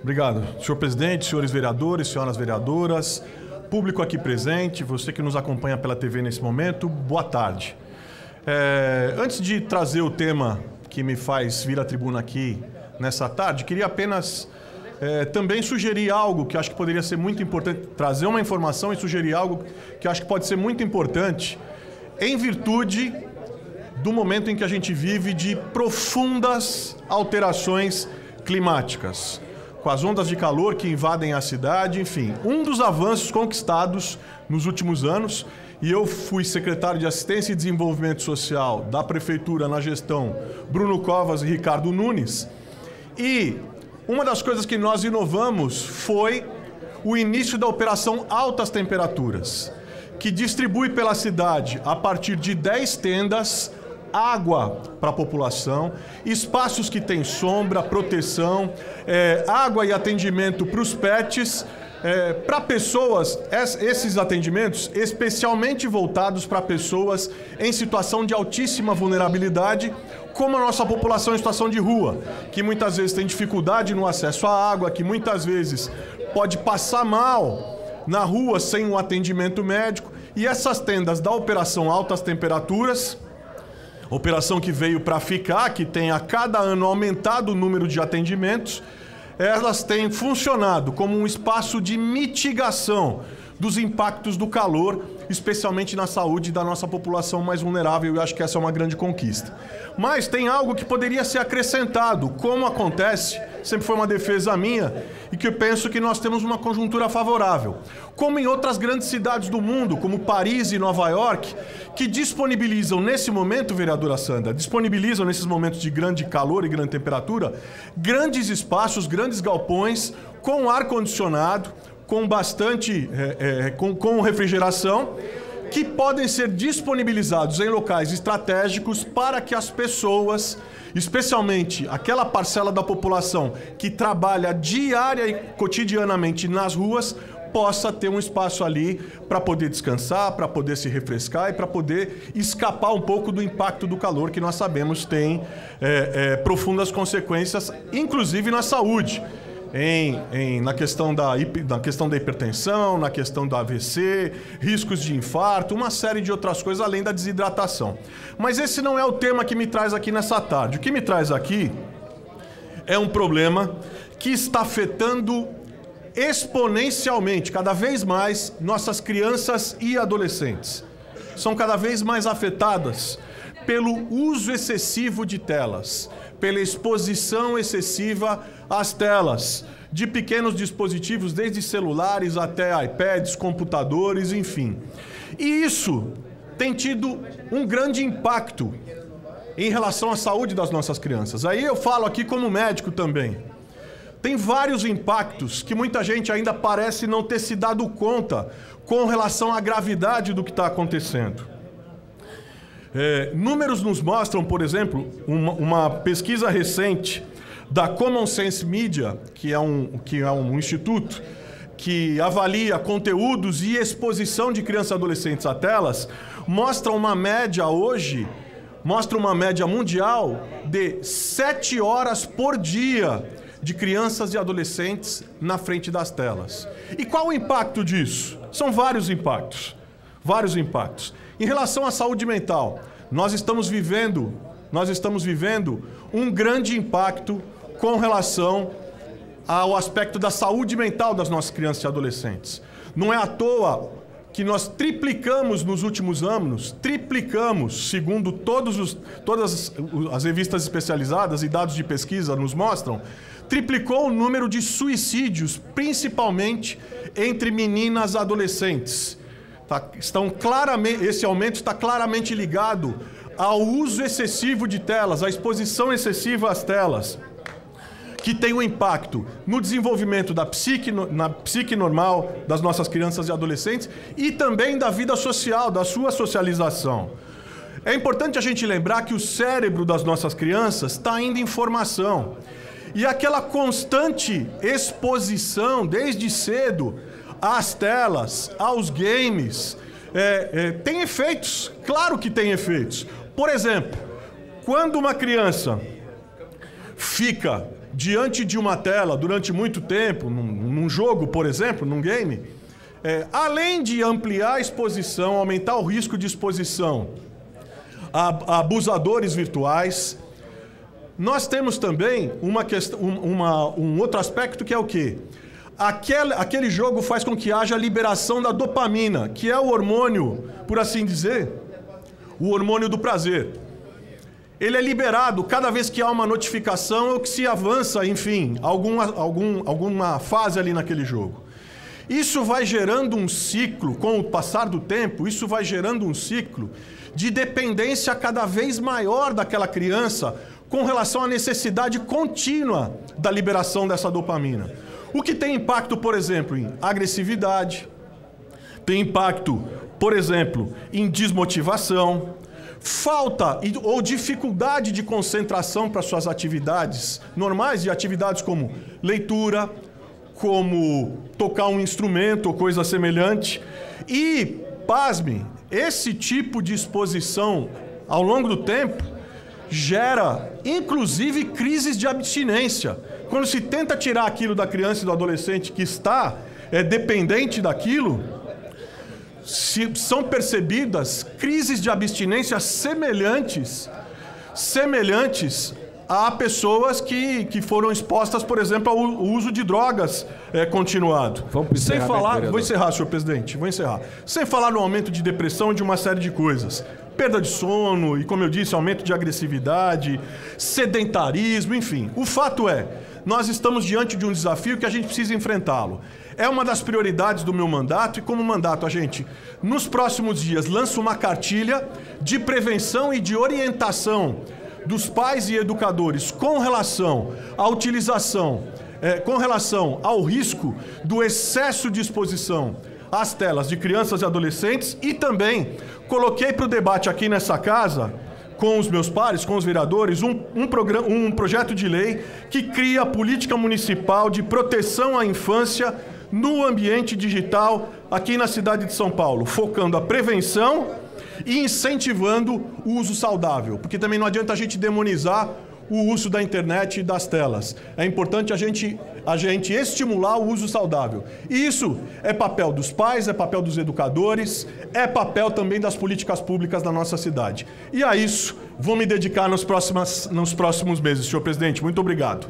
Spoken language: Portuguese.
Obrigado. Senhor presidente, senhores vereadores, senhoras vereadoras, público aqui presente, você que nos acompanha pela TV nesse momento, boa tarde. Antes de trazer o tema que me faz vir à tribuna aqui nessa tarde, queria apenas também sugerir algo que acho que poderia ser muito importante, trazer uma informação e sugerir algo que acho que pode ser muito importante em virtude do momento em que a gente vive de profundas alterações climáticas, com as ondas de calor que invadem a cidade, enfim, um dos avanços conquistados nos últimos anos, e eu fui secretário de Assistência e Desenvolvimento Social da Prefeitura na gestão Bruno Covas e Ricardo Nunes, e uma das coisas que nós inovamos foi o início da operação Altas Temperaturas, que distribui pela cidade, a partir de 10 tendas, água para a população, espaços que têm sombra, proteção, água e atendimento para os pets, para pessoas, esses atendimentos especialmente voltados para pessoas em situação de altíssima vulnerabilidade, como a nossa população em situação de rua, que muitas vezes tem dificuldade no acesso à água, que muitas vezes pode passar mal na rua sem um atendimento médico. E essas tendas da Operação Altas Temperaturas, operação que veio para ficar, que tem a cada ano aumentado o número de atendimentos, elas têm funcionado como um espaço de mitigação dos impactos do calor, especialmente na saúde da nossa população mais vulnerável, e eu acho que essa é uma grande conquista. Mas tem algo que poderia ser acrescentado, como acontece, sempre foi uma defesa minha, e que eu penso que nós temos uma conjuntura favorável. Como em outras grandes cidades do mundo, como Paris e Nova York, que disponibilizam nesse momento, vereadora Sandra, disponibilizam nesses momentos de grande calor e grande temperatura, grandes espaços, grandes galpões, com ar-condicionado, com bastante, com refrigeração, que podem ser disponibilizados em locais estratégicos para que as pessoas, especialmente aquela parcela da população que trabalha diária e cotidianamente nas ruas, possa ter um espaço ali para poder descansar, para poder se refrescar e para poder escapar um pouco do impacto do calor que nós sabemos tem profundas consequências, inclusive na saúde. Na questão da hipertensão, na questão do AVC, riscos de infarto, uma série de outras coisas além da desidratação. Mas esse não é o tema que me traz aqui nessa tarde. O que me traz aqui é um problema que está afetando exponencialmente, cada vez mais, nossas crianças e adolescentes. São cada vez mais afetadas pelo uso excessivo de telas, pela exposição excessiva às telas, de pequenos dispositivos, desde celulares até iPads, computadores, enfim. E isso tem tido um grande impacto em relação à saúde das nossas crianças. Aí eu falo aqui como médico também. Tem vários impactos que muita gente ainda parece não ter se dado conta com relação à gravidade do que está acontecendo. Números nos mostram, por exemplo, uma pesquisa recente da Common Sense Media, que é um instituto que avalia conteúdos e exposição de crianças e adolescentes a telas, mostra uma média mundial de 7 horas por dia de crianças e adolescentes na frente das telas. E qual o impacto disso? São vários impactos. Em relação à saúde mental, nós estamos vivendo um grande impacto com relação ao aspecto da saúde mental das nossas crianças e adolescentes. Não é à toa que nós triplicamos nos últimos anos, segundo todas as revistas especializadas e dados de pesquisa nos mostram, triplicou o número de suicídios, principalmente entre meninas e adolescentes. Esse aumento está claramente ligado ao uso excessivo de telas, à exposição excessiva às telas, que tem um impacto no desenvolvimento na psique normal das nossas crianças e adolescentes e também da vida social, da sua socialização. É importante a gente lembrar que o cérebro das nossas crianças está ainda em formação. E aquela constante exposição, desde cedo, às telas, aos games, tem efeitos, claro que tem efeitos. Por exemplo, quando uma criança fica diante de uma tela durante muito tempo, num jogo, por exemplo, num game, além de ampliar a exposição, aumentar o risco de exposição a abusadores virtuais, nós temos também um outro aspecto que é o quê? Aquele jogo faz com que haja a liberação da dopamina, que é o hormônio, por assim dizer, o hormônio do prazer. Ele é liberado cada vez que há uma notificação ou que se avança, enfim, alguma fase ali naquele jogo. Isso vai gerando um ciclo, com o passar do tempo, isso vai gerando um ciclo de dependência cada vez maior daquela criança com relação à necessidade contínua da liberação dessa dopamina. O que tem impacto, por exemplo, em agressividade, tem impacto, por exemplo, em desmotivação, falta ou dificuldade de concentração para suas atividades normais, e atividades como leitura, como tocar um instrumento ou coisa semelhante. E, pasme, esse tipo de exposição ao longo do tempo gera, inclusive, crises de abstinência. Quando se tenta tirar aquilo da criança e do adolescente que está dependente daquilo, são percebidas crises de abstinência semelhantes a pessoas que foram expostas, por exemplo, ao uso de drogas continuado. Sem falar, vou encerrar, senhor presidente, vou encerrar. Sem falar no aumento de depressão e de uma série de coisas. Perda de sono e, como eu disse, aumento de agressividade, sedentarismo, enfim. O fato é, nós estamos diante de um desafio que a gente precisa enfrentá-lo. É uma das prioridades do meu mandato e, como mandato, a gente, nos próximos dias, lança uma cartilha de prevenção e de orientação dos pais e educadores com relação à utilização, com relação ao risco do excesso de exposição às telas de crianças e adolescentes, e também coloquei para o debate aqui nessa casa, com os meus pares, com os vereadores, um projeto de lei que cria a política municipal de proteção à infância no ambiente digital aqui na cidade de São Paulo, focando a prevenção e incentivando o uso saudável, porque também não adianta a gente demonizar o uso da internet e das telas. É importante a gente estimular o uso saudável. E isso é papel dos pais, é papel dos educadores, é papel também das políticas públicas da nossa cidade. E a isso vou me dedicar nos próximos meses, senhor presidente. Muito obrigado.